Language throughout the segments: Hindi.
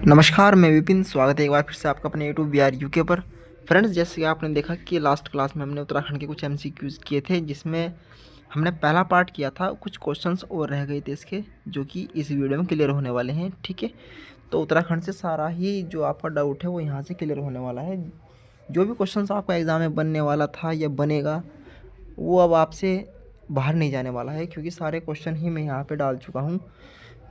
नमस्कार, मैं विपिन। स्वागत है एक बार फिर से आपका अपने यूट्यूब बिहार यूके पर। फ्रेंड्स, जैसे कि आपने देखा कि लास्ट क्लास में हमने उत्तराखंड के कुछ एमसीक्यूज़ किए थे, जिसमें हमने पहला पार्ट किया था। कुछ क्वेश्चंस और रह गए थे इसके, जो कि इस वीडियो में क्लियर होने वाले हैं। ठीक है, तो उत्तराखंड से सारा ही जो आपका डाउट है वो यहाँ से क्लियर होने वाला है। जो भी क्वेश्चंस आपका एग्ज़ाम में बनने वाला था या बनेगा, वो अब आपसे बाहर नहीं जाने वाला है, क्योंकि सारे क्वेश्चन ही मैं यहाँ पे डाल चुका हूँ।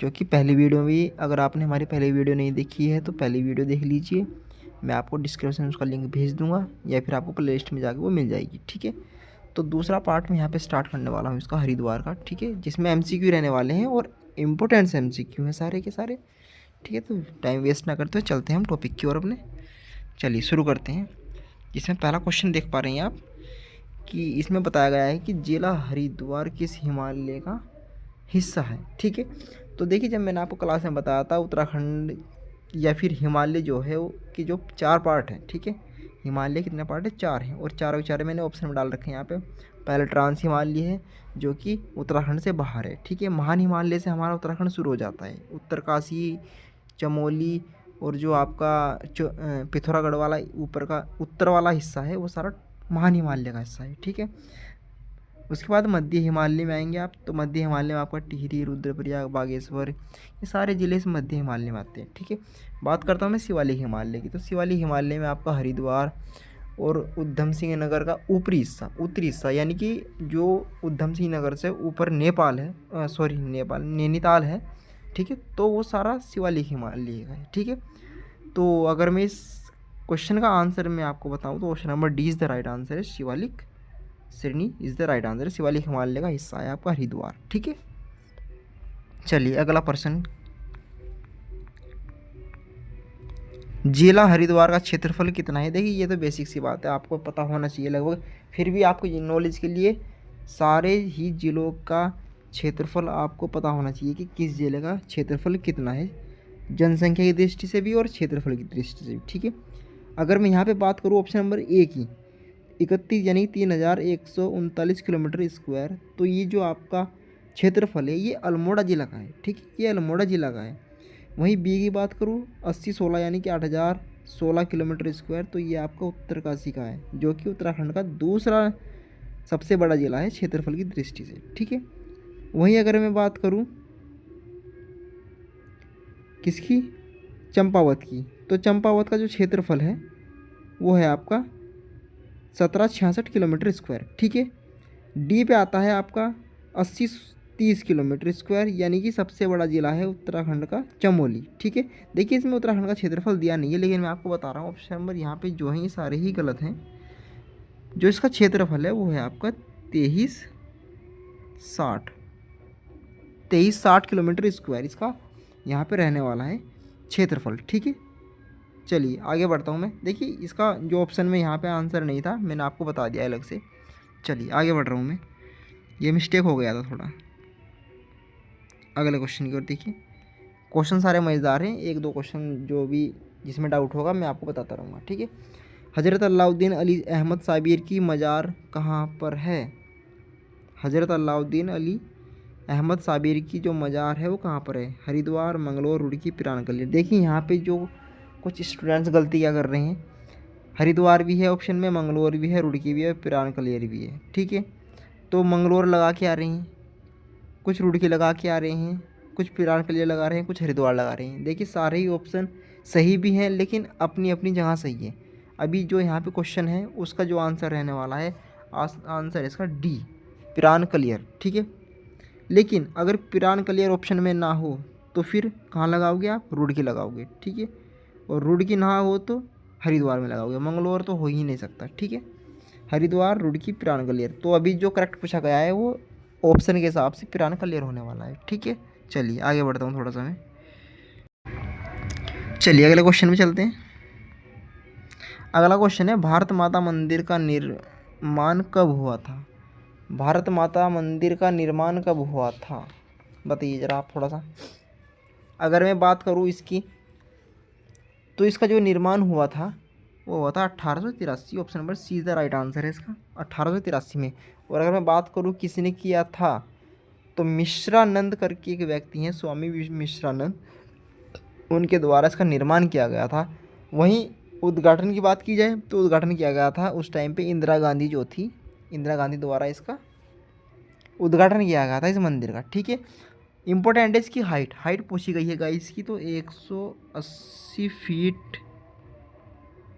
जो कि पहली वीडियो में भी, अगर आपने हमारी पहली वीडियो नहीं देखी है तो पहली वीडियो देख लीजिए। मैं आपको डिस्क्रिप्शन में उसका लिंक भेज दूंगा, या फिर आपको प्ले लिस्ट में जाकर वो मिल जाएगी। ठीक है, तो दूसरा पार्ट मैं यहाँ पे स्टार्ट करने वाला हूँ इसका, हरिद्वार का। ठीक है, जिसमें एमसीक्यू रहने वाले हैं और इम्पोर्टेंट एमसीक्यू हैं सारे के सारे। ठीक है, तो टाइम वेस्ट ना करते हुए चलते हैं हम टॉपिक की ओर अपने। चलिए शुरू करते हैं। इसमें पहला क्वेश्चन देख पा रहे हैं आप कि इसमें बताया गया है कि जिला हरिद्वार किस हिमालय का हिस्सा है। ठीक है, तो देखिए, जब मैंने आपको क्लास में बताया था उत्तराखंड या फिर हिमालय जो है वो कि जो 4 पार्ट हैं। ठीक है, हिमालय कितने पार्ट है? 4 हैं, और चारों के चारों मैंने ऑप्शन में डाल रखे हैं यहाँ पे। पहले ट्रांस हिमालय है, जो कि उत्तराखंड से बाहर है। ठीक है, महान हिमालय से हमारा उत्तराखंड शुरू हो जाता है। उत्तरकाशी, चमोली और जो आपका पिथौरागढ़ वाला ऊपर का उत्तर वाला हिस्सा है, वो सारा महान हिमालय का हिस्सा है। ठीक है, उसके बाद मध्य हिमालय में आएंगे आप, तो मध्य हिमालय में आपका टिहरी, रुद्रप्रयाग, बागेश्वर, ये सारे ज़िले इस मध्य हिमालय में आते हैं। ठीक है, बात करता हूँ मैं शिवालिक हिमालय की, तो शिवालिक हिमालय में आपका हरिद्वार और उधम सिंह नगर का ऊपरी हिस्सा, उत्तरी हिस्सा, यानी कि जो उधम सिंह नगर से ऊपर नेपाल है, सॉरी नेपाल नैनीताल है। ठीक है, तो वो सारा शिवालिक हिमालय का है। ठीक है, तो अगर मैं इस क्वेश्चन का आंसर मैं आपको बताऊँ तो option number D is the right answer है। शिवालिक श्रेणी is the right answer. Shivalik Himalaya का हिस्सा है आपका हरिद्वार। ठीक है, चलिए अगला प्रश्न। जिला हरिद्वार का क्षेत्रफल कितना है? देखिए, ये तो बेसिक सी बात है, आपको पता होना चाहिए लगभग। फिर भी आपको नॉलेज के लिए सारे ही जिलों का क्षेत्रफल आपको पता होना चाहिए कि किस जिले का क्षेत्रफल कितना है, जनसंख्या की दृष्टि से भी और क्षेत्रफल की दृष्टि से भी। ठीक है, अगर मैं यहाँ पे बात करूँ ऑप्शन नंबर ए की, 31 यानी 3139 किलोमीटर स्क्वायर, तो ये जो आपका क्षेत्रफल है ये अल्मोड़ा ज़िला का है। ठीक है, ये अल्मोड़ा ज़िला का है। वहीं बी की बात करूँ, 8016 यानी कि 8016 किलोमीटर स्क्वायर, तो ये आपका उत्तरकाशी का है, जो कि उत्तराखंड का दूसरा सबसे बड़ा ज़िला है क्षेत्रफल की दृष्टि से। ठीक है, वहीं अगर मैं बात करूँ किसकी, चंपावत की, तो चंपावत का जो क्षेत्रफल है वो है आपका 1766 किलोमीटर स्क्वायर। ठीक है, डी पे आता है आपका 8030 किलोमीटर स्क्वायर, यानी कि सबसे बड़ा ज़िला है उत्तराखंड का चमोली। ठीक है, देखिए इसमें उत्तराखंड का क्षेत्रफल दिया नहीं है, लेकिन मैं आपको बता रहा हूँ ऑप्शन नंबर यहाँ पे जो है ये सारे ही गलत हैं। जो इसका क्षेत्रफल है वो है आपका 2360 किलोमीटर स्क्वायर, इसका यहाँ पे रहने वाला है क्षेत्रफल। ठीक है, चलिए आगे बढ़ता हूँ मैं। देखिए, इसका जो ऑप्शन में यहाँ पे आंसर नहीं था, मैंने आपको बता दिया अलग से। चलिए आगे बढ़ रहा हूँ मैं, ये मिस्टेक हो गया था थोड़ा। अगले क्वेश्चन की ओर देखिए। क्वेश्चन सारे मज़ेदार हैं, एक दो क्वेश्चन जो भी जिसमें डाउट होगा मैं आपको बताता रहूँगा। ठीक है, हज़रत अलाउद्दीन अली अहमद साबिर की मज़ार कहाँ पर है? हज़रत अलाउद्दीन अली अहमद साबिर की जो मज़ार है वो कहाँ पर है? हरिद्वार, मंगलोर, रुड़की, पिरानकल्ली। देखिए यहाँ पे जो कुछ स्टूडेंट्स गलती क्या कर रहे हैं, हरिद्वार भी है ऑप्शन में, मंगलोर भी है, रुड़की भी है, पिरानकल्ली भी है। ठीक है, तो मंगलोर लगा के आ रही हैं, कुछ रुड़की लगा के आ रहे हैं, कुछ पिरानकल्ली लगा रहे हैं, कुछ हरिद्वार लगा रहे हैं। देखिए सारे ही ऑप्शन सही भी हैं, लेकिन अपनी अपनी जगह सही है। अभी जो यहाँ पे क्वेश्चन है उसका जो आंसर रहने वाला है, आंसर इसका डी, पिरानकलियर। ठीक है, लेकिन अगर पिरानकलियर ऑप्शन में ना हो तो फिर कहाँ लगाओगे आप? रुड़की लगाओगे। ठीक है, और रुड़की ना हो तो हरिद्वार में लगाओगे, मंगलोर तो हो ही नहीं सकता। ठीक है, हरिद्वार, रुड़की, पिरानकलियर। तो अभी जो करेक्ट पूछा गया है वो ऑप्शन के हिसाब से पिरानकलियर होने वाला है। ठीक है, चलिए आगे बढ़ता हूँ थोड़ा सा मैं। चलिए अगले क्वेश्चन में चलते हैं। अगला क्वेश्चन है, भारत माता मंदिर का निर्माण कब हुआ था? भारत माता मंदिर का निर्माण कब हुआ था, बताइए ज़रा आप थोड़ा सा। अगर मैं बात करूँ इसकी, तो इसका जो निर्माण हुआ था वो हुआ था 1883। Option number C is the right answer है इसका, 1883 में। और अगर मैं बात करूँ किसने किया था, तो मिश्रानंद करके एक व्यक्ति हैं, स्वामी मिश्रानंद, उनके द्वारा इसका निर्माण किया गया था। वहीं उद्घाटन की बात की जाए तो उद्घाटन किया गया था उस टाइम पे इंदिरा गांधी जो थी, इंदिरा गांधी द्वारा इसका उद्घाटन किया गया था इस मंदिर का। ठीक है, इम्पोर्टेंट है इसकी हाइट पूछी गई है गाइस की, तो 180 फीट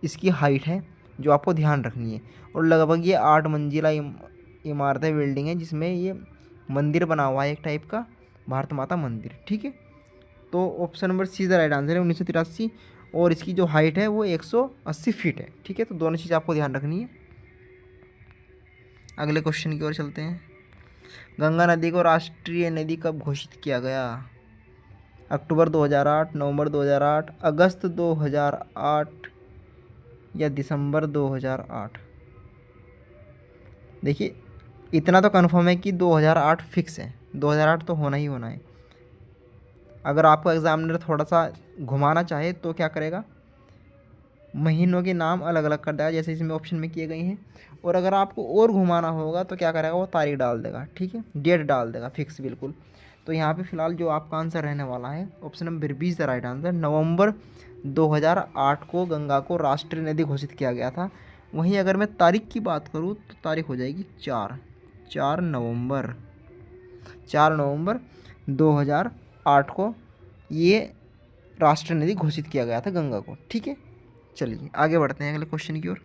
इसकी हाइट है जो आपको ध्यान रखनी है। और लगभग ये 8 मंजिला इमारत है, बिल्डिंग है, जिसमें ये मंदिर बना हुआ है एक टाइप का, भारत माता मंदिर। ठीक है, तो option number C the right answer है 1983। और इसकी जो हाइट है वो 180 फीट है। ठीक है, तो दोनों चीज़ आपको ध्यान रखनी है। अगले क्वेश्चन की ओर चलते हैं। गंगा नदी को राष्ट्रीय नदी कब घोषित किया गया? अक्टूबर 2008, नवंबर 2008, अगस्त 2008 या दिसंबर 2008? देखिए, इतना तो कन्फर्म है कि 2008 फिक्स है, 2008 तो होना ही होना है। अगर आपको एग्जामिनर थोड़ा सा घुमाना चाहे तो क्या करेगा, महीनों के नाम अलग अलग कर देगा जैसे इसमें ऑप्शन में किए गए हैं। और अगर आपको और घुमाना होगा तो क्या करेगा, वो तारीख डाल देगा। ठीक है, डेट डाल देगा फिक्स बिल्कुल। तो यहाँ पे फिलहाल जो आपका आंसर रहने वाला है option number B is the right answer. नवंबर 2008 को गंगा को राष्ट्रीय नदी घोषित किया गया था। वहीं अगर मैं तारीख की बात करूँ तो तारीख हो जाएगी 4 नवंबर 2008 को ये राष्ट्रीय नदी घोषित किया गया था गंगा को। ठीक है, चलिए आगे बढ़ते हैं अगले क्वेश्चन की ओर।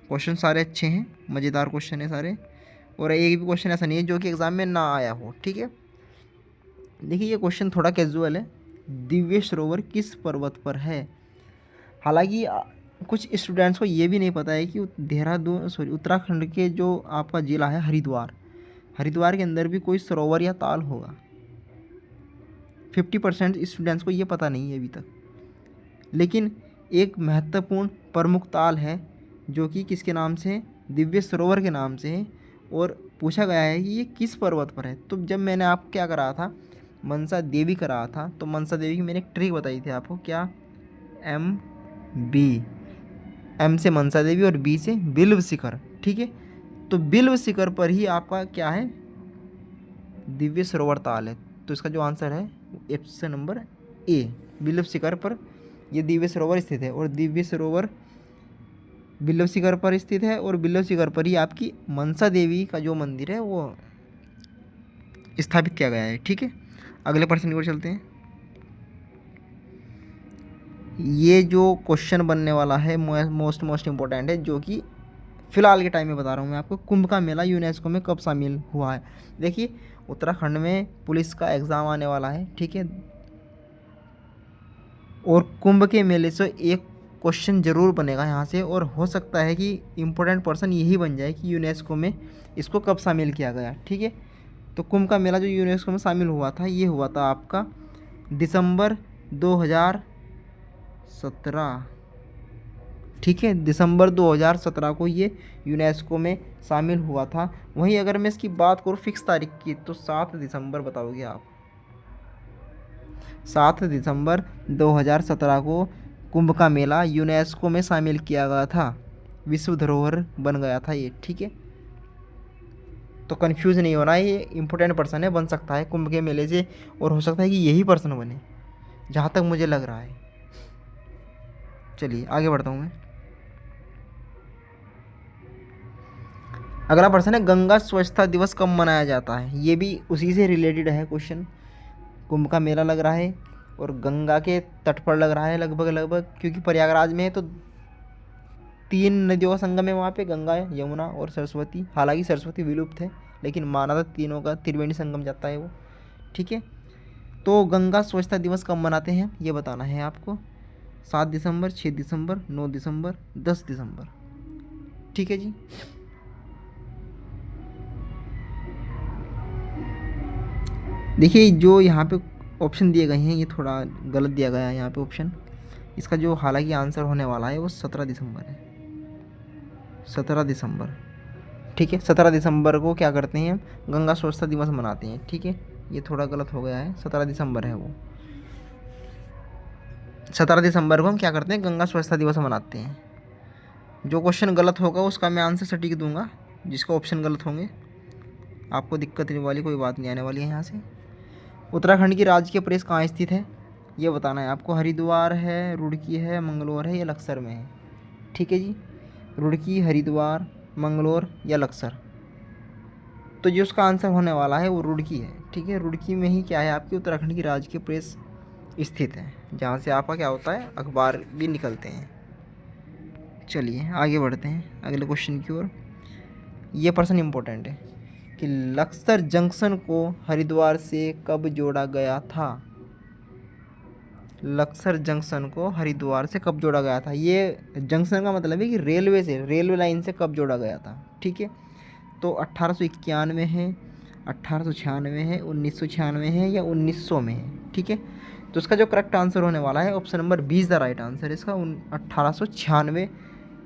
क्वेश्चन सारे अच्छे हैं, मज़ेदार क्वेश्चन है सारे, और एक भी क्वेश्चन ऐसा नहीं है जो कि एग्ज़ाम में ना आया हो। ठीक है, देखिए ये क्वेश्चन थोड़ा कैजुअल है। दिव्य सरोवर किस पर्वत पर है? हालांकि कुछ स्टूडेंट्स को ये भी नहीं पता है कि उत्तराखंड के जो आपका ज़िला है हरिद्वार के अंदर भी कोई सरोवर या ताल होगा। 50% स्टूडेंट्स को ये पता नहीं है अभी तक। लेकिन एक महत्वपूर्ण प्रमुख ताल है जो कि किसके नाम से है? दिव्य सरोवर के नाम से है। और पूछा गया है कि ये किस पर्वत पर है। तो जब मैंने आपको क्या कराया था, मनसा देवी कराया था, तो मनसा देवी की मैंने एक ट्रिक बताई थी आपको, क्या? एम से मनसा देवी और बी से बिल्व शिखर। ठीक है, तो बिल्व शिखर पर ही आपका क्या है, दिव्य सरोवर ताल है। तो इसका जो आंसर है ऑप्शन नंबर ए, बिल्व शिखर पर ये दिव्य सरोवर स्थित है। और दिव्य सरोवर बिल्व शिखर पर स्थित है, और बिल्व शिखर पर ही आपकी मनसा देवी का जो मंदिर है वो स्थापित किया गया है। ठीक है, अगले प्रश्न की ओर चलते हैं। ये जो क्वेश्चन बनने वाला है मोस्ट इम्पोर्टेंट है, जो कि फ़िलहाल के टाइम में बता रहा हूँ मैं आपको। कुंभ का मेला यूनेस्को में कब शामिल हुआ है? देखिए, उत्तराखंड में पुलिस का एग्ज़ाम आने वाला है। ठीक है, और कुंभ के मेले से एक क्वेश्चन ज़रूर बनेगा यहाँ से, और हो सकता है कि इम्पोर्टेंट पर्सन यही बन जाए कि यूनेस्को में इसको कब शामिल किया गया। ठीक है, तो कुंभ का मेला जो यूनेस्को में शामिल हुआ था, ये हुआ था आपका दिसंबर 2017। ठीक है, दिसंबर 2017 को ये यूनेस्को में शामिल हुआ था। वहीं अगर मैं इसकी बात करूँ फिक्स तारीख की, तो 7 दिसंबर बताओगे आप। 7 दिसंबर 2017 को कुंभ का मेला यूनेस्को में शामिल किया गया था, विश्व धरोहर बन गया था ये। ठीक है, तो कंफ्यूज नहीं होना, ये इंपॉर्टेंट पर्सन है, बन सकता है कुंभ के मेले से, और हो सकता है कि यही पर्सन बने, जहाँ तक मुझे लग रहा है। चलिए आगे बढ़ता हूँ मैं। अगला प्रश्न है, गंगा स्वच्छता दिवस कब मनाया जाता है? ये भी उसी से रिलेटेड है क्वेश्चन। कुंभ का मेला लग रहा है और गंगा के तट पर लग रहा है लगभग, क्योंकि प्रयागराज में है तो 3 नदियों का संगम है वहाँ पे, गंगा, यमुना और सरस्वती। हालांकि सरस्वती विलुप्त है, लेकिन माना था तीनों का त्रिवेणी संगम जाता है वो। ठीक है, तो गंगा स्वच्छता दिवस कब मनाते हैं ये बताना है आपको। 7 दिसंबर, 6 दिसंबर, 9 दिसंबर, 10 दिसंबर। ठीक है जी, देखिए जो यहाँ पे ऑप्शन दिए गए हैं ये थोड़ा गलत दिया गया है यहाँ पे ऑप्शन। इसका जो हालांकि आंसर होने वाला है वो 17 दिसंबर है, 17 दिसंबर। ठीक है, 17 दिसंबर को क्या करते हैं, गंगा स्वच्छता दिवस मनाते हैं। ठीक है, ये थोड़ा गलत हो गया है, 17 दिसंबर है वो। 17 दिसंबर को हम क्या करते हैं, गंगा स्वच्छता दिवस मनाते हैं। जो क्वेश्चन गलत होगा उसका मैं आंसर सटीक दूंगा, जिसका ऑप्शन गलत होंगे। आपको दिक्कत वाली कोई बात नहीं आने वाली है यहाँ से। उत्तराखंड की राजकीय प्रेस कहाँ स्थित है ये बताना है आपको। हरिद्वार है, रुड़की है, मंगलोर है या लक्सर में है। ठीक है जी, रुड़की, हरिद्वार, मंगलोर या लक्सर। तो जो उसका आंसर होने वाला है वो रुड़की है। ठीक है, रुड़की में ही क्या है आपकी उत्तराखंड की राजकीय प्रेस स्थित है, जहाँ से आपका क्या होता है अखबार भी निकलते हैं। चलिए आगे बढ़ते हैं अगले क्वेश्चन की ओर। ये प्रश्न इम्पोर्टेंट है कि लक्सर जंक्शन को हरिद्वार से कब जोड़ा गया था। लक्सर जंक्शन को हरिद्वार से कब जोड़ा गया था। ये जंक्शन का मतलब है कि रेलवे से, रेलवे लाइन से कब जोड़ा गया था। ठीक है, तो 1891 है, 1896 है, 1996 है या 1900 में है। ठीक है, तो इसका जो करेक्ट आंसर होने वाला है option number 20 the right answer इसका। 1896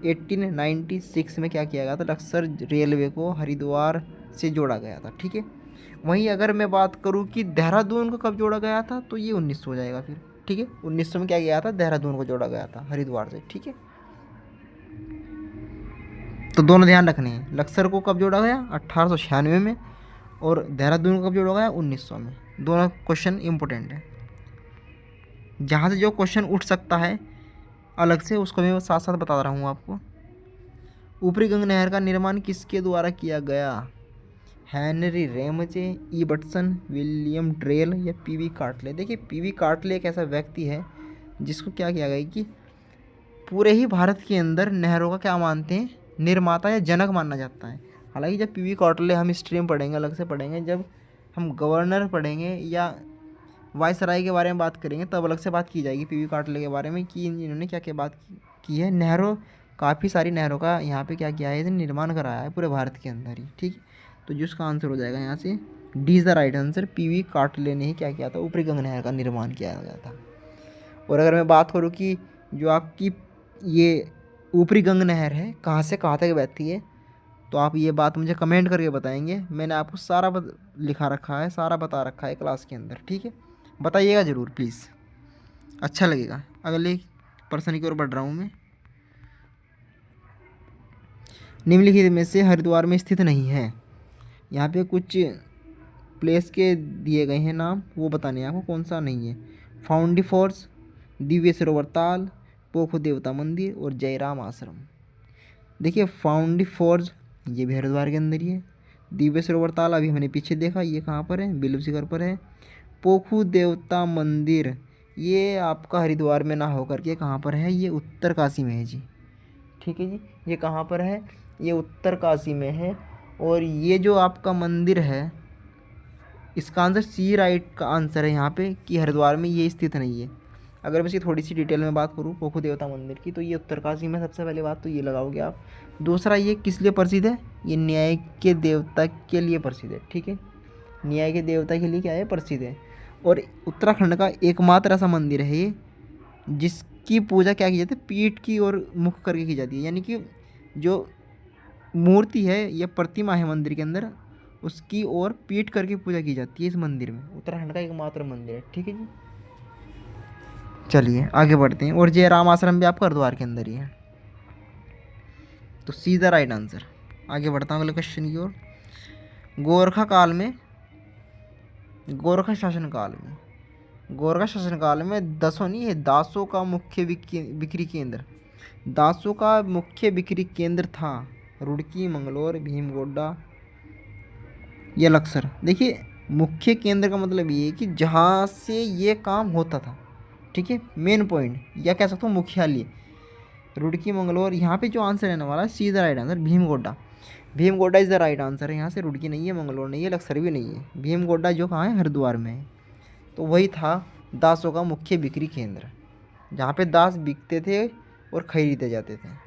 1896 में क्या किया गया था, लक्सर रेलवे को हरिद्वार से जोड़ा गया था। ठीक है, वहीं अगर मैं बात करूं कि देहरादून को कब जोड़ा गया था तो ये 1900 हो जाएगा फिर। ठीक है, 1900 में क्या गया था, देहरादून को जोड़ा गया था हरिद्वार से। ठीक है, तो दोनों ध्यान रखने हैं, लक्सर को कब जोड़ा गया 1896 में और देहरादून को कब जोड़ा गया 1900 में। दोनों क्वेश्चन इंपॉर्टेंट है, जहाँ से जो क्वेश्चन उठ सकता है अलग से उसको मैं साथ साथ बता रहा हूँ आपको। ऊपरी गंगा नहर का निर्माण किसके द्वारा किया गया। हेनरी रेमजे, इबटसन, विलियम ड्रेल या पीवी कार्टले। देखिए पीवी कार्टले एक ऐसा व्यक्ति है जिसको क्या किया गया कि पूरे ही भारत के अंदर नहरों का क्या मानते हैं, निर्माता या जनक माना जाता है। हालांकि जब पीवी कार्टले हम हिस्ट्री में पढ़ेंगे, अलग से पढ़ेंगे, जब हम गवर्नर पढ़ेंगे या वायसराय के बारे में बात करेंगे तब अलग से बात की जाएगी पीवी कार्टले के बारे में कि इन्होंने क्या क्या बात की है। नहरों, काफ़ी सारी नहरों का यहाँ पे क्या किया है, निर्माण कराया है पूरे भारत के अंदर ही। ठीक, तो जिसका आंसर हो जाएगा यहाँ से D is the right answer. PV कार्टले ने ही क्या किया था, ऊपरी गंगा नहर का निर्माण किया गया था। और अगर मैं बात करूँ कि जो आपकी ये ऊपरी गंगा नहर है कहाँ से कहाँ तक बहती है, तो आप ये बात मुझे कमेंट करके बताएंगे। मैंने आपको सारा लिखा रखा है, सारा बता रखा है क्लास के अंदर। ठीक है, बताइएगा ज़रूर प्लीज़, अच्छा लगेगा। अगले प्रश्न की ओर बढ़ रहा हूँ मैं। निम्नलिखित में से हरिद्वार में स्थित नहीं है। यहाँ पे कुछ प्लेस के दिए गए हैं नाम, वो बताने हैं आपको कौन सा नहीं है। फाउंडी फॉल्स, दिव्य सरोवर ताल, पोखु देवता मंदिर और जयराम आश्रम। देखिए फाउंडी फॉल्स ये भी हरिद्वार के अंदर ही है। दिव्य सरोवर ताल अभी हमने पीछे देखा, ये कहाँ पर है, बिल्व शिखर पर है। पोखु देवता मंदिर ये आपका हरिद्वार में ना होकर के कहाँ पर है, ये उत्तरकाशी में है जी। ठीक है जी, ये कहाँ पर है, ये उत्तरकाशी में है। और ये जो आपका मंदिर है इसका आंसर सी राइट का आंसर है यहाँ पे कि हरिद्वार में ये स्थित नहीं है। अगर मैं इसकी थोड़ी सी डिटेल में बात करूँ पोखु देवता मंदिर की, तो ये उत्तरकाशी में, सबसे पहले बात तो ये लगाओगे आप। दूसरा, ये किस लिए प्रसिद्ध है, ये न्याय के देवता के लिए प्रसिद्ध है। ठीक है, न्याय के देवता के लिए क्या है, प्रसिद्ध है। और उत्तराखंड का एकमात्र ऐसा मंदिर है ये जिसकी पूजा क्या की जाती है, पीठ की ओर मुख करके की जाती है। यानी कि जो मूर्ति है या प्रतिमा है मंदिर के अंदर, उसकी ओर पीठ करके पूजा की जाती है इस मंदिर में। उत्तराखंड का एकमात्र मंदिर है। ठीक है जी, चलिए आगे बढ़ते हैं। और जयराम आश्रम भी आपका हरिद्वार के अंदर ही है, तो सी द राइट आंसर। आगे बढ़ता हूँ अगले क्वेश्चन की ओर। गोरखा काल में, गोरखा शासन काल में, गोरखा शासन काल में दसों नहीं है, दासों का मुख्य बिक्री केंद्र, दासों का मुख्य बिक्री केंद्र था रुड़की, मंगलोर, भीमगोड्डा या लक्सर। देखिए मुख्य केंद्र का मतलब ये है कि जहाँ से ये काम होता था। ठीक है, मेन पॉइंट या कह सकता हूँ मुख्यालय रुड़की, मंगलोर। यहाँ पे जो आंसर रहने वाला है C the right answer Bhimgoda. Bhimgoda is the right answer है। यहाँ से रुड़की नहीं है, मंगलोर नहीं है, लक्सर भी नहीं है। भीमगोड्डा जो कहाँ है, हरिद्वार में है। तो वही था दासों का मुख्य बिक्री केंद्र, जहाँ पे दास बिकते थे और खरीदे जाते थे।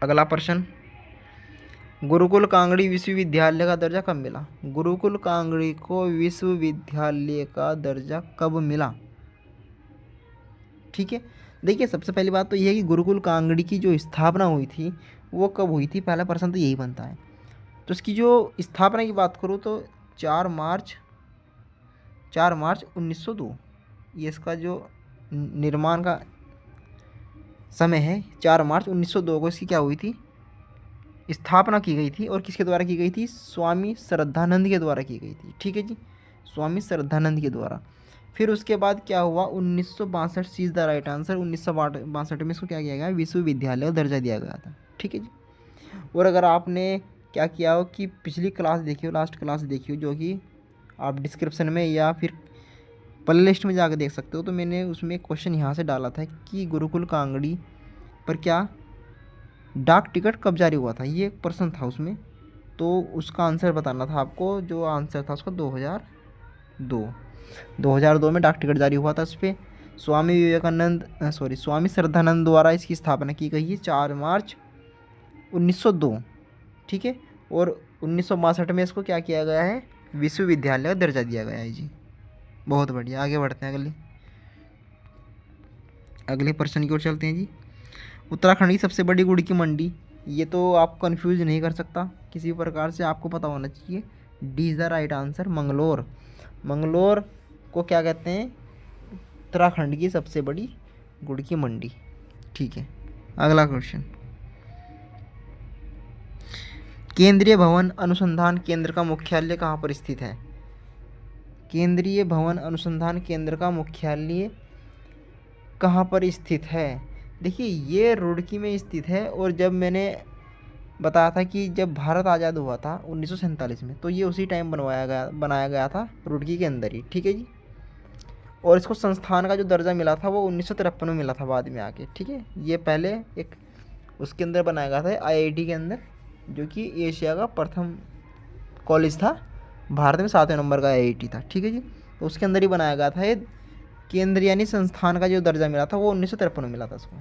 अगला प्रश्न, गुरुकुल कांगड़ी विश्वविद्यालय का दर्जा कब मिला। गुरुकुल कांगड़ी को विश्वविद्यालय का दर्जा कब मिला। ठीक है, देखिए सबसे पहली बात तो ये है कि गुरुकुल कांगड़ी की जो स्थापना हुई थी वो कब हुई थी, पहला प्रश्न तो यही बनता है। तो इसकी जो स्थापना की बात करूँ तो 4 मार्च 1902 ये इसका जो निर्माण का समय है। 4 मार्च 1902 को इसकी क्या हुई थी, स्थापना की गई थी और किसके द्वारा की गई थी? स्वामी श्रद्धानंद के द्वारा की गई थी। ठीक है जी, स्वामी श्रद्धानंद के द्वारा। फिर उसके बाद क्या हुआ? 1962 सी इज़ द राइट आंसर। 1962 में इसको क्या किया गया? विश्वविद्यालय का दर्जा दिया गया था। ठीक है जी। और अगर आपने क्या किया हो कि पिछली क्लास देखी हो, लास्ट क्लास देखी हो, जो कि आप डिस्क्रिप्शन में या फिर प्ले लिस्ट में जाकर देख सकते हो, तो मैंने उसमें क्वेश्चन यहाँ से डाला था कि गुरुकुल कांगड़ी पर क्या डाक टिकट कब जारी हुआ था, ये एक प्रश्न था उसमें। तो उसका आंसर बताना था आपको। जो आंसर था उसका 2002 में डाक टिकट जारी हुआ था। इस पर स्वामी विवेकानंद स्वामी श्रद्धानंद द्वारा इसकी स्थापना की गई है 4 मार्च 1902। ठीक है। और 1962 में इसको क्या किया गया है? विश्वविद्यालय का दर्जा दिया गया है जी। बहुत बढ़िया, आगे बढ़ते हैं अगले प्रश्न की ओर चलते हैं जी। उत्तराखंड की सबसे बड़ी गुड़ की मंडी, ये तो आप कंफ्यूज नहीं कर सकता किसी भी प्रकार से, आपको पता होना चाहिए। D is the right answer, Mangalore. Mangalore को क्या कहते हैं? उत्तराखंड की सबसे बड़ी गुड़ की मंडी। ठीक है, अगला क्वेश्चन। केंद्रीय भवन अनुसंधान केंद्र का मुख्यालय कहाँ पर स्थित है? केंद्रीय भवन अनुसंधान केंद्र का मुख्यालय कहाँ पर स्थित है? देखिए, ये रुड़की में स्थित है। और जब मैंने बताया था कि जब भारत आज़ाद हुआ था 1947 में, तो ये उसी टाइम बनाया गया था रुड़की के अंदर ही। ठीक है जी। और इसको संस्थान का जो दर्जा मिला था वो 1953 में मिला था बाद में आके। ठीक है, ये पहले एक उसके अंदर बनाया गया था आईआईटी के अंदर, जो कि एशिया का प्रथम कॉलेज था। भारत में 7वें नंबर का आईआईटी था। ठीक है जी। तो उसके अंदर ही बनाया गया था ये केंद्र, यानी संस्थान का जो दर्जा मिला था वो 1953 में मिला था उसको।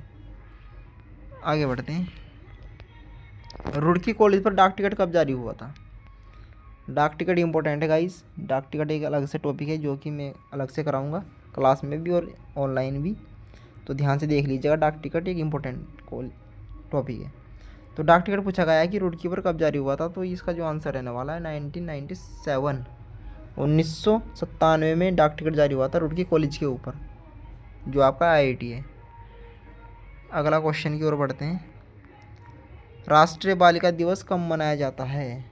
आगे बढ़ते हैं। रुड़की कॉलेज पर डाक टिकट कब जारी हुआ था? डाक टिकट इंपॉर्टेंट है गाइस। डाक टिकट एक अलग से टॉपिक है जो कि मैं अलग से कराऊंगा क्लास में भी और ऑनलाइन भी, तो ध्यान से देख लीजिएगा। डाक टिकट एक इम्पोर्टेंट टॉपिक है। तो डाक टिकट पूछा गया है कि रुड़की पर कब जारी हुआ था, तो इसका जो आंसर रहने वाला है 1997। 1997 में डाक टिकट जारी हुआ था रुड़की कॉलेज के ऊपर, जो आपका आईआईटी है। अगला क्वेश्चन की ओर बढ़ते हैं। राष्ट्रीय बालिका दिवस कब मनाया जाता है?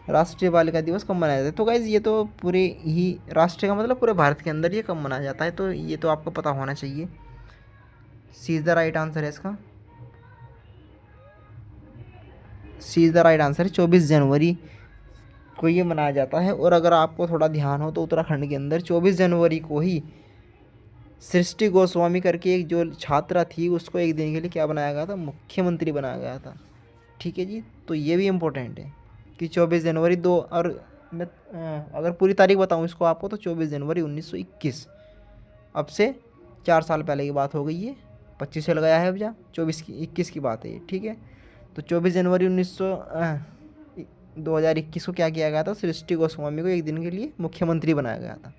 राष्ट्रीय बालिका दिवस कब मनाया जाता है? तो गाइज ये तो पूरे ही राष्ट्रीय का मतलब पूरे भारत के अंदर ये कब मनाया जाता है, तो ये तो आपको पता होना चाहिए। सी इज़ द राइट आंसर है इसका। सी इज़ द राइट आंसर है, 24 जनवरी को ये मनाया जाता है। और अगर आपको थोड़ा ध्यान हो तो उत्तराखंड के अंदर 24 जनवरी को ही सृष्टि गोस्वामी करके एक जो छात्रा थी, उसको एक दिन के लिए क्या बनाया गया था? मुख्यमंत्री बनाया गया था। ठीक है जी। तो ये भी इम्पोर्टेंट है कि 24 जनवरी दो, और मैं अगर पूरी तारीख बताऊं इसको आपको, तो 24 जनवरी 1921, अब से 4 साल पहले की बात हो गई है। 25 से लगाया है अब जा, 21 की बात है ये। ठीक है। तो 24 जनवरी 2021 को क्या किया गया था? सृष्टि गोस्वामी को एक दिन के लिए मुख्यमंत्री बनाया गया था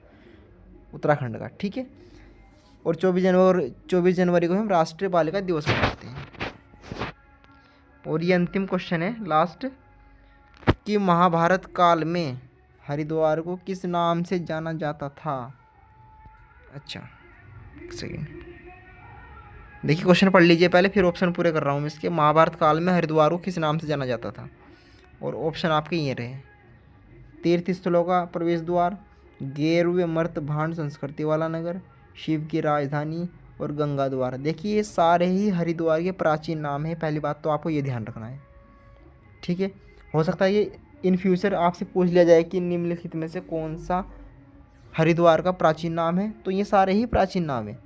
उत्तराखंड का। ठीक है। और 24 जनवरी को हम राष्ट्रीय बालिका दिवस मनाते हैं। और ये अंतिम क्वेश्चन है, लास्ट, कि महाभारत काल में हरिद्वार को किस नाम से जाना जाता था? अच्छा, एक सेकेंड, देखिए क्वेश्चन पढ़ लीजिए पहले, फिर ऑप्शन पूरे कर रहा हूँ मैं इसके। महाभारत काल में हरिद्वार को किस नाम से जाना जाता था? और ऑप्शन आपके ये रहे: तीर्थ स्थलों का प्रवेश द्वार, गेरुए मर्त भांड संस्कृति वाला नगर, शिव की राजधानी, और गंगा द्वार। देखिए ये सारे ही हरिद्वार के प्राचीन नाम है। पहली बात तो आपको ये ध्यान रखना है। ठीक है। हो सकता है ये इन फ्यूचर आपसे पूछ लिया जाए कि निम्नलिखित में से कौन सा हरिद्वार का प्राचीन नाम है, तो ये सारे ही प्राचीन नाम है।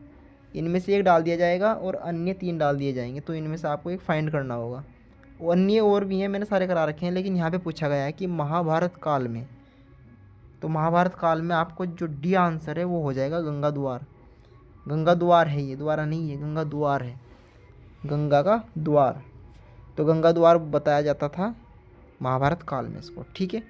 इनमें से एक डाल दिया जाएगा और अन्य 3 डाल दिए जाएंगे, तो इनमें से आपको एक फाइंड करना होगा। वो अन्य और भी हैं, मैंने सारे करा रखे हैं, लेकिन यहाँ पे पूछा गया है कि महाभारत काल में, तो महाभारत काल में आपको जो डी आंसर है वो हो जाएगा गंगा द्वार। गंगा द्वार है, ये द्वारा नहीं है, गंगा द्वार है, गंगा का द्वार। तो गंगा द्वार बताया जाता था महाभारत काल में इसको। ठीक है।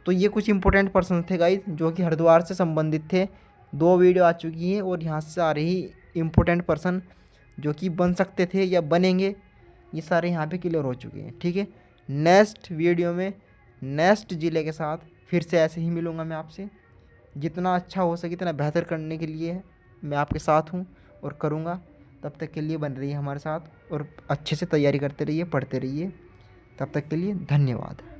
तो ये कुछ इंपॉर्टेंट पर्सन थे गाइस जो कि हरिद्वार से संबंधित थे। 2 वीडियो आ चुकी हैं और यहाँ से सारे ही इम्पोर्टेंट पर्सन जो कि बन सकते थे या बनेंगे, ये सारे यहाँ पे क्लियर हो चुके हैं। ठीक है। नेक्स्ट वीडियो में नेक्स्ट ज़िले के साथ फिर से ऐसे ही मिलूँगा मैं आपसे। जितना अच्छा हो सके इतना बेहतर करने के लिए मैं आपके साथ हूँ और करूँगा। तब तक के लिए बन रहिए हमारे साथ और अच्छे से तैयारी करते रहिए, पढ़ते रहिए। तब तक के लिए धन्यवाद।